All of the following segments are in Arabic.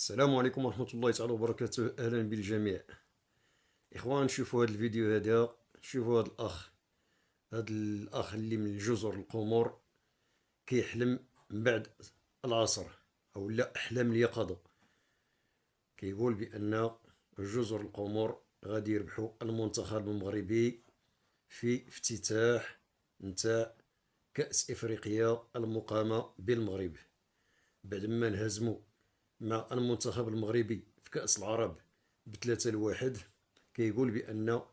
السلام عليكم ورحمة الله تعالى وبركاته. أهلا بالجميع. إخوان، شوفوا هذا الفيديو هذا. شوفوا هذا الأخ اللي من جزر القمر كيحلم من بعد العصر، أو لا، أحلام اليقظة. كيقول بأن جزر القمر غادي يربحوا المنتخب المغربي في افتتاح نتاع كأس إفريقيا المقامة بالمغرب، بعد ما انهزموا مع المنتخب المغربي في كأس العرب ب3-1. كيقول بأن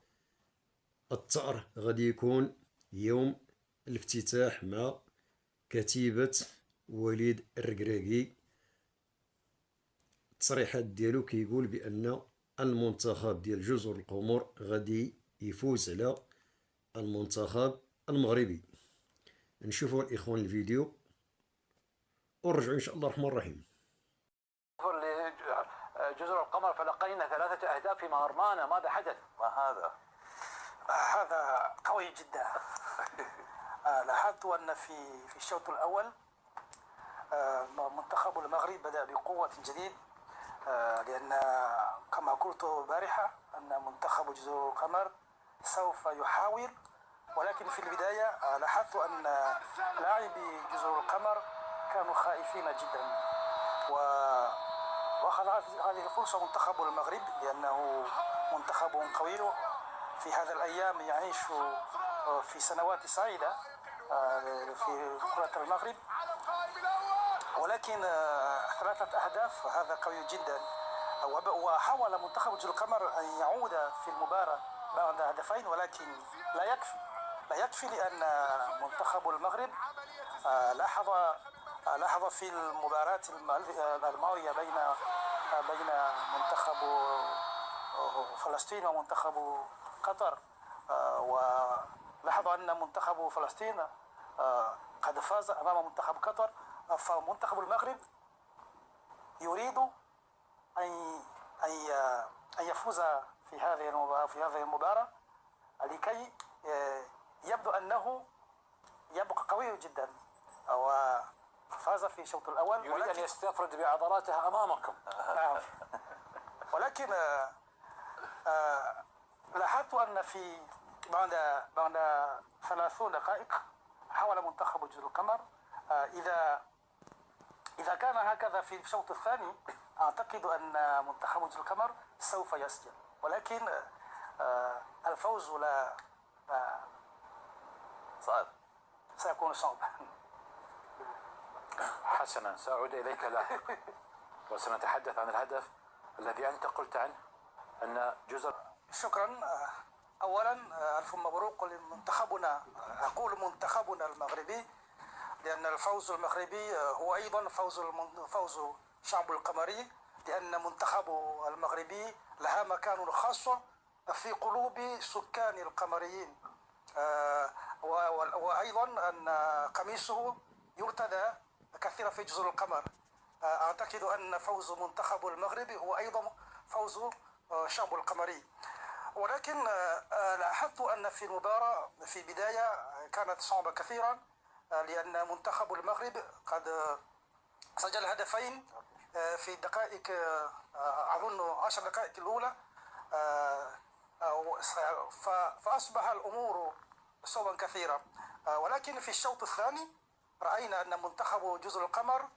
الثأر غادي يكون يوم الافتتاح مع كتيبة وليد الركراكي. التصريحات ديالو كيقول بأن المنتخب ديال جزر القمر غادي يفوز على المنتخب المغربي. نشوفوا الإخوان الفيديو ونرجعوا إن شاء الله الرحمن الرحيم. جزر القمر فلقينا 3 أهداف في مهرمانة. ماذا حدث؟ ما هذا؟ هذا قوي جدا. لاحظت أن في الشوط الأول منتخب المغرب بدأ بقوة جديد، لأن كما قلت البارحة أن منتخب جزر القمر سوف يحاول، ولكن في البداية لاحظت أن لاعبي جزر القمر كانوا خائفين جدا، وأخذ هذه الفرصة منتخب المغرب لأنه منتخب قوي في هذه الأيام يعيش في سنوات سعيدة في كرة المغرب. ولكن 3 أهداف هذا قوي جدا، وحاول منتخب جزر القمر أن يعود في المباراة بعد هدفين، ولكن لا يكفي لأن منتخب المغرب لاحظ في المباراة الماضية بين منتخب فلسطين ومنتخب قطر، ولاحظ أن منتخب فلسطين قد فاز أمام منتخب قطر، فمنتخب المغرب يريد أن يفوز في هذه المباراة لكي يبدو أنه يبقى قوي جدا، وفاز في الشوط الأول. يريد أن يستفرد بعضلاته أمامكم. نعم. ولكن لاحظت أن بعد 30 دقائق حاول منتخب جزر القمر. إذا كان هكذا في الشوط الثاني أعتقد أن منتخب جزر القمر سوف يسجل، ولكن الفوز صعب، سيكون صعبا. حسنا، سأعود إليك لاحقا وسنتحدث عن الهدف الذي أنت قلت عنه أن جزر. شكرا. أولا ألف مبروك لمنتخبنا، أقول منتخبنا المغربي، لأن الفوز المغربي هو أيضا فوز شعب القمري، لأن منتخب المغربي لها مكان خاص في قلوب سكان القمريين، وأيضا أن قميصه يرتدى كثيرا في جزر القمر. أعتقد أن فوز منتخب المغرب هو أيضا فوز شعب القمري. ولكن لاحظت أن في المباراة في البداية كانت صعبة كثيرا، لأن منتخب المغرب قد سجل هدفين في الدقائق، أظن 10 دقائق الأولى، فأصبح الأمور صعبا كثيرا. ولكن في الشوط الثاني رأينا أن منتخب جزر القمر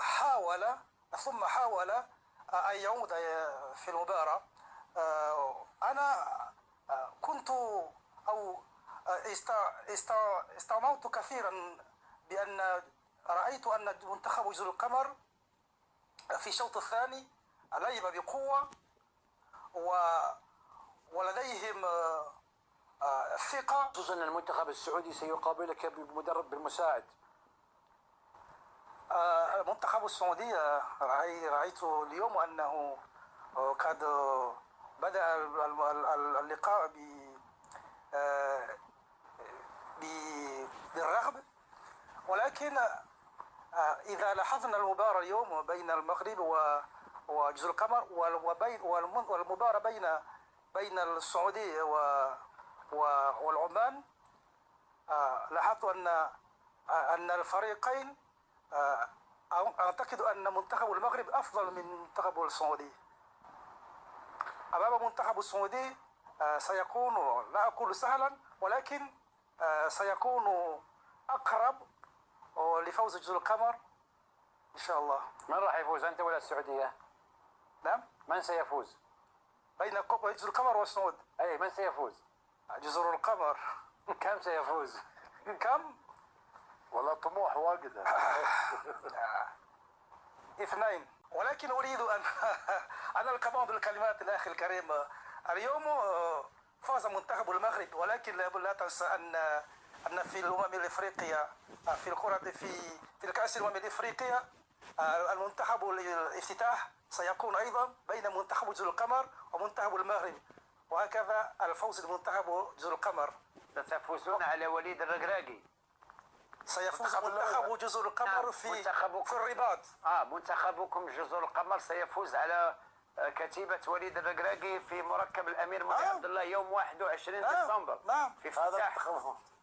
حاول أن يعود في المباراة. أنا كنت استغربت كثيرا بأن رأيت أن منتخب جزر القمر في الشوط الثاني لعب بقوة ولديهم ثقة. خصوصا أن المنتخب السعودي سيقابلك بمدرب بالمساعد. المنتخب السعودي رأيت اليوم أنه قد بدأ اللقاء بالرغب، ولكن إذا لاحظنا المباراة اليوم بين المغرب وجزر القمر والمباراة بين السعودية والعمان، لاحظت أن الفريقين أعتقد أن منتخب المغرب أفضل من منتخب السعودي. أمام منتخب السعودي سيكون لا أقول سهلا، ولكن سيكون أقرب لفوز جزر القمر إن شاء الله. من راح يفوز، أنت ولا السعودية؟ نعم، من سيفوز؟ بين جزر القمر والسعود. أي من سيفوز؟ جزر القمر. كم سيفوز؟ كم؟ والله طموح واجد. 2. ولكن أريد أن أنا بعض الكلمات الأخي الكريم. اليوم فاز منتخب المغرب، ولكن لا تنسى أن في الأمم الإفريقية في الكرة في الكأس الأمم الإفريقية المنتخب الافتتاح سيكون أيضا بين منتخب جزر القمر ومنتخب المغرب، وهكذا الفوز لمنتخب جزر القمر. ستفوزون على وليد الركراكي. سيفوز منتخب جزر القمر في الرباط. منتخبكم جزر القمر سيفوز على كتيبة وليد الركراكي في مركب الأمير مولى عبد الله يوم 21 ديسمبر. نعم، في افتتاح.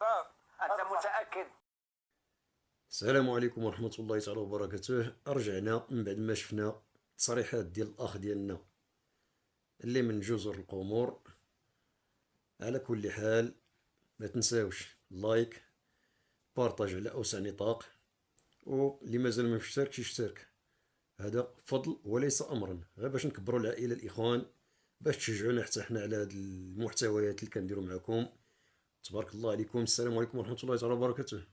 نعم. أنت متأكد؟ السلام عليكم ورحمة الله تعالى وبركاته. رجعنا من بعد ما شفنا تصريحات ديال الأخ ديالنا اللي من جزر القمور. على كل حال ما تنساوش لايك، بارطاج على أوسع نطاق، واللي مازال ما مشتركش يشترك. هذا فضل وليس أمرا، غير باش نكبروا العائلة الإخوان، باش تشجعونا حتى حنا على هاد المحتويات اللي كنديروا معكم. تبارك الله عليكم. السلام عليكم ورحمة الله تعالى وبركاته.